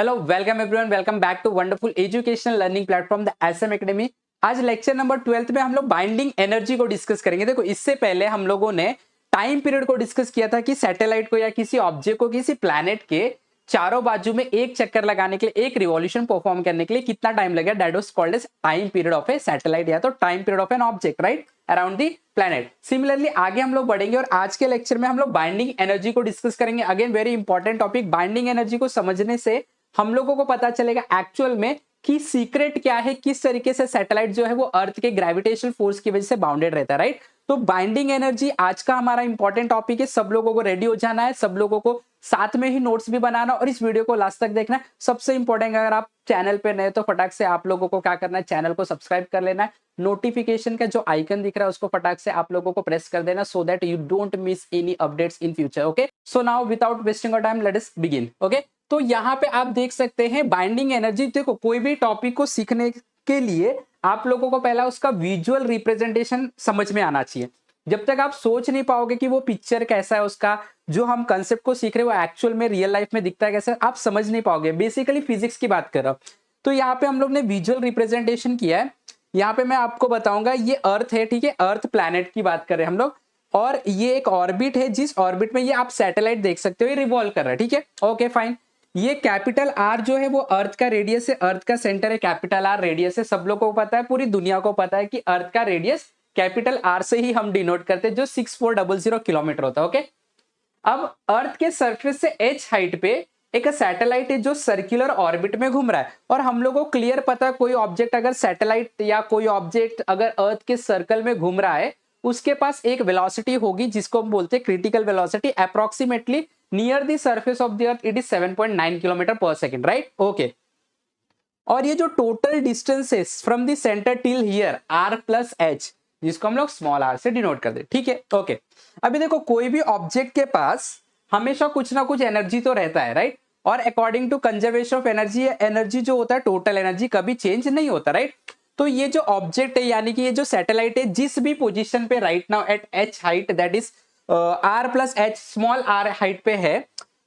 Hello welcome everyone, welcome back to wonderful educational learning platform the SM academy. आज lecture number 12 में हम लोग binding energy को discuss करेंगे। देखो, इससे पहले हम लोगों ने टाइम पीरियड को डिस्कस किया था कि सैटेलाइट को या किसी ऑब्जेक्ट को किसी प्लैनेट के चारों बाजू में एक चक्कर लगाने के लिए, एक रिवॉल्यूशन परफॉर्म करने के लिए कितना टाइम लगेगा। That was called as time period of a satellite या तो time period of an object, right, around the planet. Similarly आगे हम लोग बढ़ेंगे और आज के लेक्चर में हम लोग बाइंडिंग एनर्जी को डिस्कस करेंगे। Again very important topic. Binding energy को समझने से हम लोगों को पता चलेगा एक्चुअल में कि सीक्रेट क्या है, किस तरीके से सैटेलाइट जो है वो अर्थ के ग्रेविटेशनल फोर्स की वजह से बाउंडेड रहता है, राइट। तो बाइंडिंग एनर्जी आज का हमारा इंपॉर्टेंट टॉपिक है। सब लोगों को रेडी हो जाना है, सब लोगों को साथ में ही नोट्स भी बनाना और इस वीडियो को लास्ट तक देखना है। सबसे इंपॉर्टेंट, अगर आप चैनल पे नए तो फटाक से आप लोगों को क्या करना है, चैनल को सब्सक्राइब कर लेना है। नोटिफिकेशन का जो आइकन दिख रहा है उसको फटाक से आप लोगों को प्रेस कर देना, so that you don't miss any updates in future. Okay, so now without wasting your time let us begin. Okay, तो यहाँ पे आप देख सकते हैं बाइंडिंग एनर्जी। देखो, कोई भी टॉपिक को सीखने के लिए आप लोगों को पहला उसका विजुअल रिप्रेजेंटेशन समझ में आना चाहिए। जब तक आप सोच नहीं पाओगे कि वो पिक्चर कैसा है, उसका जो हम कंसेप्ट को सीख रहे हैं वो एक्चुअल में रियल लाइफ में दिखता है कैसा, आप समझ नहीं पाओगे। बेसिकली फिजिक्स की बात कर रहा हूं। तो यहाँ पे हम लोग ने विजुअल रिप्रेजेंटेशन किया है। यहाँ पे मैं आपको बताऊंगा, ये अर्थ है, ठीक है, अर्थ प्लैनेट की बात कर रहे हैं हम लोग। और ये एक ऑर्बिट है, जिस ऑर्बिट में ये आप सैटेलाइट देख सकते हो, ये रिवॉल्व कर रहा है, ठीक है। Okay fine. ये कैपिटल आर जो है वो अर्थ का रेडियस है, अर्थ का सेंटर है, कैपिटल आर रेडियस है। सब लोगों को पता है, पूरी दुनिया को पता है कि अर्थ का रेडियस कैपिटल आर से ही हम डिनोट करते हैं, जो 6400 किलोमीटर होता है। ओके, अब अर्थ के सरफेस से h हाइट पे एक सैटेलाइट है जो सर्कुलर ऑर्बिट में घूम रहा है। और हम लोगों को क्लियर पता है, कोई ऑब्जेक्ट अगर सैटेलाइट या कोई ऑब्जेक्ट अगर अर्थ के सर्कल में घूम रहा है, उसके पास एक वेलोसिटी होगी जिसको हम बोलते हैं critical velocity. Approximately near the surface of the earth it is 7.9 kilometre पर सेकेंड, राइट। ओके, और ये जो टोटल डिस्टेंस है from the centre till here r plus H, जिसको हम लोग स्मॉल r से डिनोट कर दे, ठीक है। ओके, अभी देखो, कोई भी ऑब्जेक्ट के पास हमेशा कुछ ना कुछ एनर्जी तो रहता है, राइट। और according to conservation of energy, energy जो होता है टोटल एनर्जी कभी चेंज नहीं होता, राइट। तो ये जो ऑब्जेक्ट है, यानी कि ये जो सैटेलाइट है, जिस भी पोजीशन पे right now at h height, that is r plus H, small r height पे है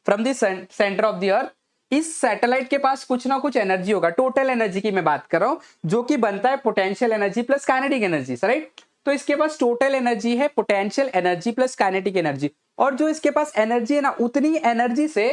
from the centre of the अर्थ, इस सैटेलाइट के पास कुछ ना कुछ एनर्जी होगा। टोटल एनर्जी की मैं बात कर रहा हूं, जो कि बनता है potential energy plus kinetic energy, right. तो इसके पास टोटल एनर्जी है potential energy plus kinetic energy. और जो इसके पास एनर्जी है ना, उतनी एनर्जी से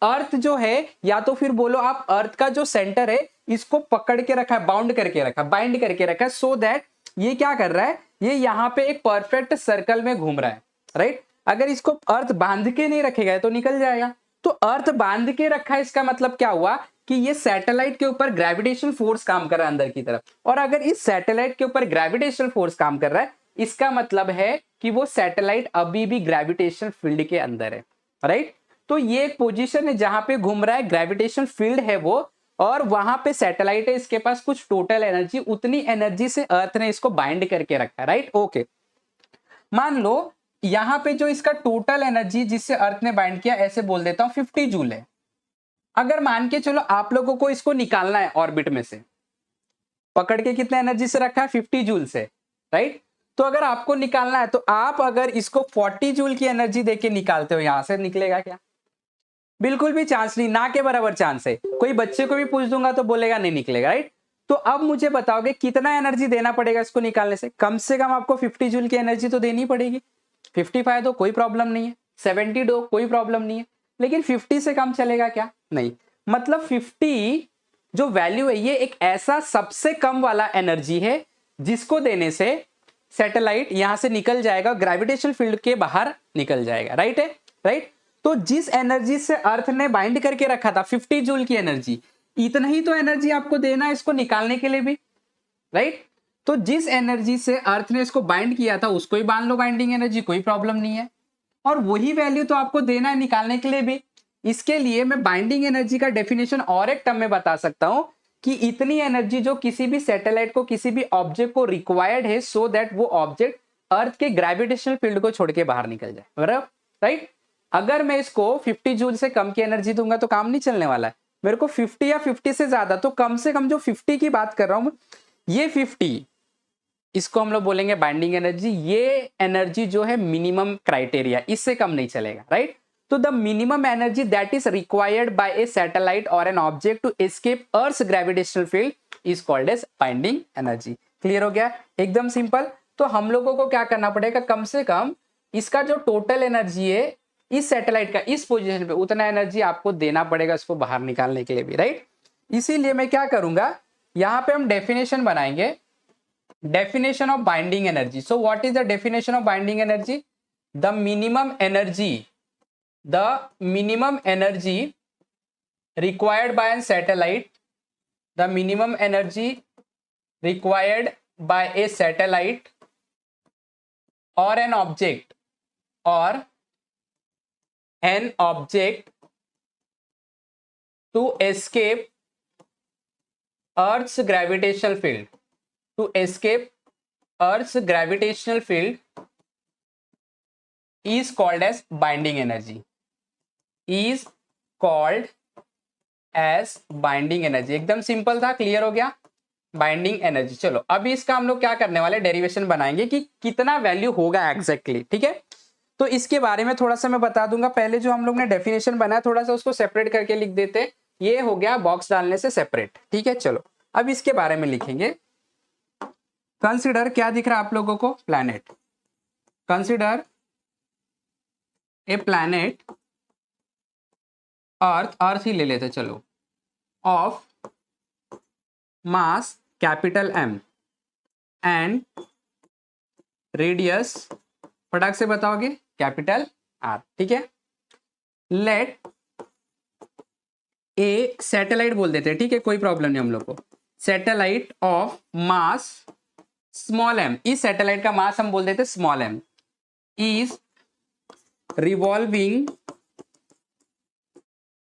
अर्थ जो है, या तो फिर बोलो आप अर्थ का जो सेंटर है इसको पकड़ के रखा है, बाउंड करके रखा, बाइंड करके रखा है, सो दैट ये क्या कर रहा है, ये यहाँ पे एक परफेक्ट सर्कल में घूम रहा है, राइट। अगर इसको अर्थ बांध के नहीं रखेगा तो निकल जाएगा। तो अर्थ बांध के रखा है, इसका मतलब क्या हुआ कि ये सैटेलाइट के ऊपर ग्रेविटेशन फोर्स काम कर रहा है अंदर की तरफ। और अगर इस सैटेलाइट के ऊपर ग्रेविटेशनल फोर्स काम कर रहा है, इसका मतलब है कि वो सैटेलाइट अभी भी ग्रेविटेशन फील्ड के अंदर है, राइट। तो ये एक पोजीशन है जहां पे घूम रहा है, ग्रेविटेशन फील्ड है वो, और वहां पे सैटेलाइट है, इसके पास कुछ टोटल एनर्जी, उतनी एनर्जी से अर्थ ने इसको बाइंड करके रखा है, राइट। ओके, मान लो यहां पे जो इसका टोटल एनर्जी जिससे अर्थ ने बाइंड किया, ऐसे बोल देता हूं 50 जूल है। अगर मान के चलो आप लोगों को इसको निकालना है ऑर्बिट में से, पकड़ के कितने एनर्जी से रखा है, 50 जूल से, राइट। तो अगर आपको निकालना है तो आप अगर इसको 40 जूल की एनर्जी देके निकालते हो, यहां से निकलेगा क्या? बिल्कुल भी चांस नहीं, ना के बराबर चांस है। कोई बच्चे को भी पूछ दूंगा तो बोलेगा नहीं निकलेगा, राइट। तो अब मुझे बताओगे कितना एनर्जी देना पड़ेगा इसको निकालने से कम आपको 50 जूल की एनर्जी तो देनी पड़ेगी। 55 दो, कोई प्रॉब्लम नहीं है। 70 दो, कोई प्रॉब्लम नहीं है। लेकिन 50 से कम चलेगा क्या? नहीं। मतलब 50 जो वैल्यू है, ये एक ऐसा सबसे कम वाला एनर्जी है जिसको देने से सैटेलाइट यहां से निकल जाएगा, ग्रेविटेशनल फील्ड के बाहर निकल जाएगा, राइट है, राइट। तो जिस एनर्जी से अर्थ ने बाइंड करके रखा था 50 जूल की एनर्जी, इतना ही तो एनर्जी आपको देना है इसको निकालने के लिए भी, राइट। तो जिस एनर्जी से अर्थ ने इसको बाइंड किया था उसको ही बांध लो बाइंडिंग एनर्जी, कोई प्रॉब्लम नहीं है। और वही वैल्यू तो आपको देना है निकालने के लिए भी। इसके लिए मैं बाइंडिंग एनर्जी का डेफिनेशन और एक टर्म में बता सकता हूं कि इतनी एनर्जी जो किसी भी सैटेलाइट को, किसी भी ऑब्जेक्ट को रिक्वायर्ड है, सो दैट वो ऑब्जेक्ट अर्थ के ग्रेविटेशनल फील्ड को छोड़ के बाहर निकल जाए, बराबर, राइट। अगर मैं इसको 50 जूल से कम की एनर्जी दूंगा तो काम नहीं चलने वाला है। मेरे को 50 या 50 से ज्यादा, तो कम से कम जो 50 की बात कर रहा हूं, ये 50, इसको हम लोग बोलेंगे बाइंडिंग एनर्जी। ये एनर्जी जो है मिनिमम क्राइटेरिया, इससे कम नहीं चलेगा, राइट। तो the minimum energy that is required by a satellite or an object to escape earth gravitational field is called as binding energy. Clear हो गया, एकदम सिंपल। तो हम लोगों को क्या करना पड़ेगा, कम से कम इसका जो टोटल एनर्जी है इस सैटेलाइट का इस पोजीशन पे, उतना एनर्जी आपको देना पड़ेगा इसको बाहर निकालने के लिए भी, राइट। इसीलिए मैं क्या करूंगा, यहां पे हम डेफिनेशन बनाएंगे, definition of binding energy. So what is the definition of binding energy? The minimum energy required by a satellite, the minimum energy required by a satellite or an object to escape Earth's gravitational field, is called as binding energy, binding energy. एकदम simple था, clear हो गया, binding energy. चलो अभी इसका हम लोग क्या करने वाले, डेरिवेशन बनाएंगे कि कितना वैल्यू होगा एग्जैक्टली, ठीक है। तो इसके बारे में थोड़ा सा मैं बता दूंगा। पहले जो हम लोग ने डेफिनेशन बनाया थोड़ा सा उसको सेपरेट करके लिख देते, ये हो गया बॉक्स डालने से सेपरेट, ठीक है। चलो अब इसके बारे में लिखेंगे। कंसिडर, क्या दिख रहा है आप लोगों को, प्लैनेट। कंसिडर ए प्लैनेट, अर्थ ही ले लेते चलो, of mass capital M and radius, फटाक से बताओगे, कैपिटल R, ठीक है। लेट ए सैटेलाइट बोल देते हैं, ठीक है, कोई प्रॉब्लम नहीं हम लोग को। Satellite of mass small m, इस सैटेलाइट का मास हम बोल देते small m, is revolving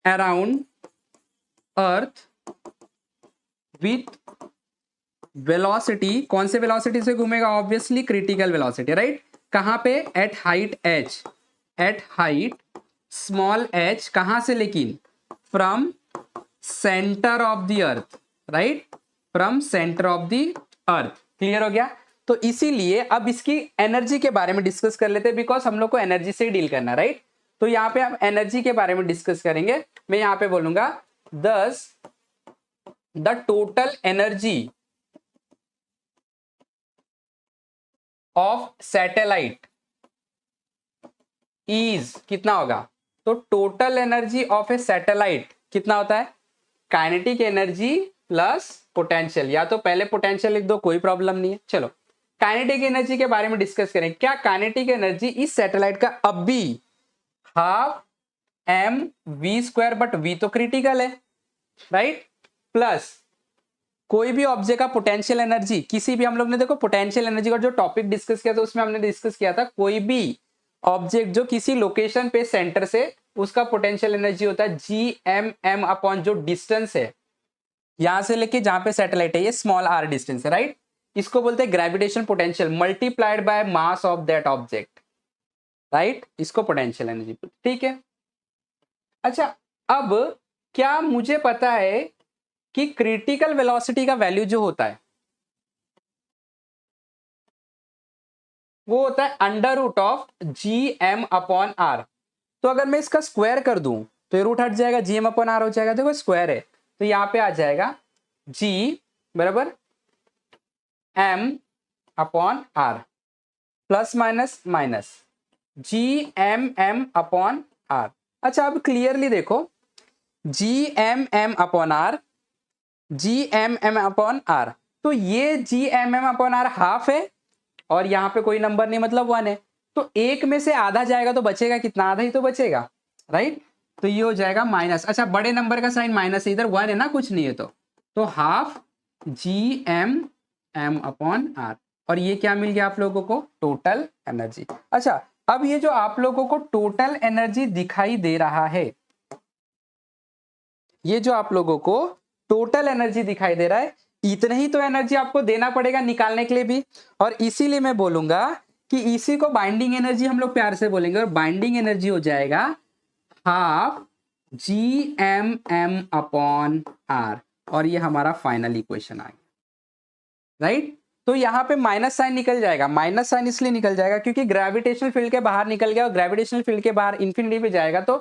around earth with velocity, कौन से वेलोसिटी से घूमेगा, ऑब्वियसली क्रिटिकल वेलोसिटी, राइट। कहां पे, at height h, at height small h, कहां से लेकिन, from centre of the earth, right, from centre of the earth. Clear हो गया। तो इसीलिए अब इसकी एनर्जी के बारे में डिस्कस कर लेते हैं, बिकॉज हम लोग को एनर्जी से डील करना, राइट। तो यहां पे हम एनर्जी के बारे में डिस्कस करेंगे। मैं यहां पे बोलूंगा thus the total energy of satellite is, कितना होगा, तो total energy of a satellite कितना होता है, काइनेटिक एनर्जी प्लस पोटेंशियल, या तो पहले पोटेंशियल लिख दो, कोई प्रॉब्लम नहीं है। चलो काइनेटिक एनर्जी के बारे में डिस्कस करें। क्या काइनेटिक एनर्जी इस सैटेलाइट का अब भी हाफ mv², बट v तो क्रिटिकल है, राइट, प्लस कोई भी ऑब्जेक्ट का पोटेंशियल एनर्जी, किसी भी, हम लोग ने देखो पोटेंशियल एनर्जी का जो टॉपिक डिस्कस किया था उसमें हमने डिस्कस किया था, कोई भी ऑब्जेक्ट जो किसी लोकेशन पे सेंटर से, उसका पोटेंशियल एनर्जी होता है gmm अपॉन जो डिस्टेंस है यहां से लेके जहां पे सैटेलाइट है, ये स्मॉल r डिस्टेंस है, राइट। इसको बोलते हैं gravitation potential multiplied by mass of that object, right, इसको पोटेंशियल एनर्जी, ठीक है। अच्छा, अब क्या मुझे पता है कि क्रिटिकल वेलोसिटी का वैल्यू जो होता है वो होता है under root of gm upon r। तो अगर मैं इसका स्क्वायर कर दूं तो ये रूट हट जाएगा, gm अपॉन r हो जाएगा, देखो स्क्वायर है, तो यहां पे आ जाएगा g बराबर m upon r plus minus minus gmm upon r। अच्छा, अब क्लियरली देखो, gmm upon r, gmm upon r, तो ये gmm अपॉन r हाफ है और यहाँ पे कोई नंबर नहीं, मतलब 1 है, तो एक में से आधा जाएगा तो बचेगा कितना, आधा ही तो बचेगा, राइट। तो ये हो जाएगा माइनस, अच्छा बड़े नंबर का साइन माइनस है, इधर 1 है ना, कुछ नहीं है, तो हाफ gmm अपॉन r, और ये क्या मिल गया आप लोगों को, टोटल एनर्जी। अच्छा, अब ये जो आप लोगों को टोटल एनर्जी दिखाई दे रहा है, ये जो आप लोगों को टोटल एनर्जी दिखाई दे रहा है, इतने ही तो एनर्जी आपको देना पड़ेगा निकालने के लिए भी, और इसीलिए मैं बोलूंगा कि इसी को बाइंडिंग एनर्जी हम लोग प्यार से बोलेंगे, और बाइंडिंग एनर्जी हो जाएगा हाफ gmm अपॉन r, और ये हमारा फाइनल इक्वेशन आ गया, राइट। तो यहाँ पे माइनस साइन निकल जाएगा। माइनस साइन इसलिए निकल जाएगा क्योंकि ग्रेविटेशनल फील्ड के बाहर निकल गया और ग्रेविटेशनल फील्ड के बाहर इंफिनिटी पे जाएगा तो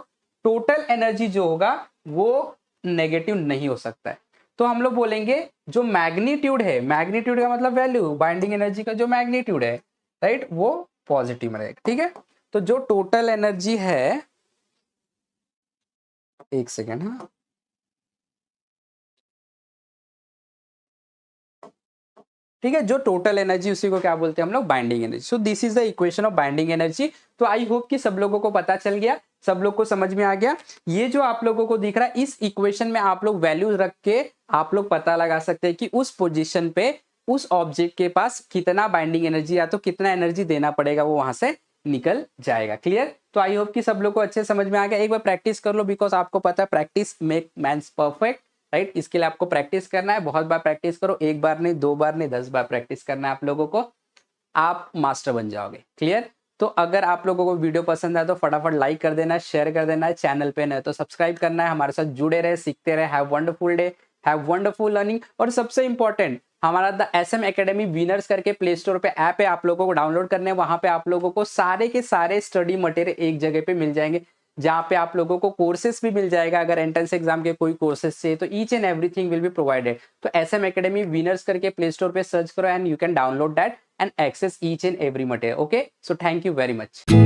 टोटल एनर्जी जो होगा वो नेगेटिव नहीं हो सकता है। तो हम लोग बोलेंगे जो मैग्नीट्यूड है, मैग्नीट्यूड का मतलब वैल्यू, बाइंडिंग एनर्जी का जो मैग्नीट्यूड है, राइट, वो पॉजिटिव में रहेगा। ठीक है, तो जो टोटल एनर्जी है, एक सेकेंड, हाँ, ठीक है, जो टोटल एनर्जी उसी को क्या बोलते हैं हम लोग, binding energy. So this is the equation of binding energy. तो आई होप कि सब लोगों को पता चल गया, सब लोग को समझ में आ गया। ये जो आप लोगों को दिख रहा है इस इक्वेशन में आप लोग वैल्यू रख के आप लोग पता लगा सकते हैं कि उस पोजीशन पे उस ऑब्जेक्ट के पास कितना बाइंडिंग एनर्जी या तो कितना एनर्जी देना पड़ेगा, वो वहां से निकल जाएगा। क्लियर? तो आई होप कि सब लोग को अच्छे समझ में आ गया। एक बार प्रैक्टिस कर लो, बिकॉज आपको पता है practice make mans perfect, right. इसके लिए आपको प्रैक्टिस करना है, बहुत बार प्रैक्टिस करो, एक बार नहीं, 2 बार नहीं, 10 बार प्रैक्टिस करना है आप लोगों को, आप मास्टर बन जाओगे। क्लियर? तो अगर आप लोगों को वीडियो पसंद आए तो फटाफट लाइक कर देना है, शेयर कर देना है, चैनल पे नए तो सब्सक्राइब करना है, हमारे साथ जुड़े रहे, सीखते रहे। Have wonderful day, have wonderful learning. और सबसे इंपॉर्टेंट, हमारा द SM एकेडमी विनर्स करके प्ले स्टोर पे ऐप है, आप लोगों को डाउनलोड करने हैं। वहां पे आप लोगों को सारे के सारे स्टडी मटेरियल एक जगह पे मिल जाएंगे, जहाँ पे आप लोगों को कोर्सेस भी मिल जाएगा। अगर एंट्रेंस एग्जाम के कोई कोर्सेस चाहिए तो each and everything will be provided. तो SM एकेडमी विनर्स करके प्ले स्टोर पे सर्च करो and you can download that and access each and every material. Okay, so thank you very much.